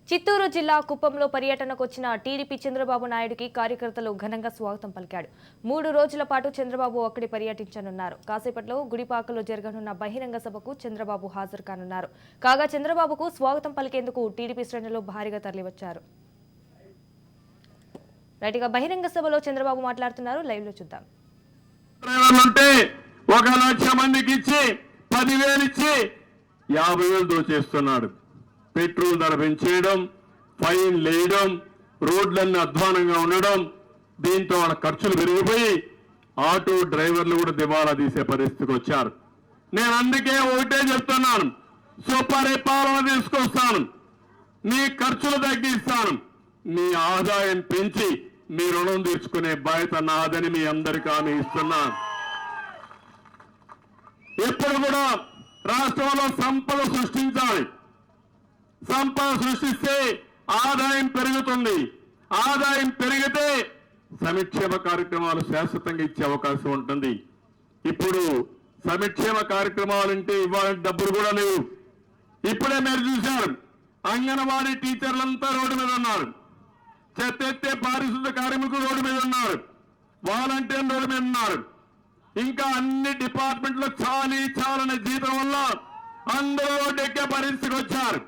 చిత్తూరు జిల్లా కుప్పంలో పర్యటనకు వచ్చిన టీడీపీ చంద్రబాబు నాయుడుకి కార్యకర్తలు ఘనంగా స్వాగతం పలికాడు. 3 రోజుల పాటు చంద్రబాబు అక్కడి పర్యటించనున్నారు. కాసేపట్లో గుడిపాకలో జరగనున్న బహిరంగ సభకు చంద్రబాబు హాజరు కానున్నారు. కాగా చంద్రబాబుకు స్వాగతం పలికేందుకు టీడీపీ శ్రేణులు భారీగా తరలివచ్చారు. రైట్గా బహిరంగ సభలో చంద్రబాబు మాట్లాడుతున్నారు. లైవ్ లో చూద్దాం. 1,00,000 మందికి ఇచ్చి 10,000 ఇచ్చి 50,000 దోచేస్తున్నాడు. పెట్రోల్ ధర పెంచేయడం, ఫైన్ లేయడం, రోడ్లన్నీ అధ్వానంగా ఉండడం, దీంతో వాళ్ళ ఖర్చులు పెరిగిపోయి ఆటో డ్రైవర్లు కూడా దివాలా తీసే పరిస్థితికి వచ్చారు. నేను అందుకే ఒకటే చెప్తున్నాను, సుపరిపాలన తీసుకొస్తాను, నీ ఖర్చులు తగ్గిస్తాను, నీ ఆదాయం పెంచి మీ రుణం తీర్చుకునే బాధ్యత నాదని మీ అందరికీ హామీ ఇస్తున్నాను. ఎప్పుడు కూడా రాష్ట్రంలో సంపద సృష్టించాలి. సంపద సృష్టిస్తే ఆదాయం పెరుగుతుంది. ఆదాయం పెరిగితే సంక్షేమ కార్యక్రమాలు శాశ్వతంగా ఇచ్చే అవకాశం ఉంటుంది. ఇప్పుడు సంక్షేమ కార్యక్రమాలంటే ఇవ్వాలంటే డబ్బులు కూడా లేవు. ఇప్పుడే మీరు చూశారు, అంగన్వాడీ టీచర్లంతా రోడ్డు మీద ఉన్నారు, చెత్త పారిశుద్ధ కార్మికులు రోడ్డు మీద ఉన్నారు, వాలంటీర్లు రోడ్డు మీద ఉన్నారు. ఇంకా అన్ని డిపార్ట్మెంట్లో చాలని జీతం వల్ల అందరూ రోడ్డు ఎక్కే పరిస్థితికి వచ్చారు.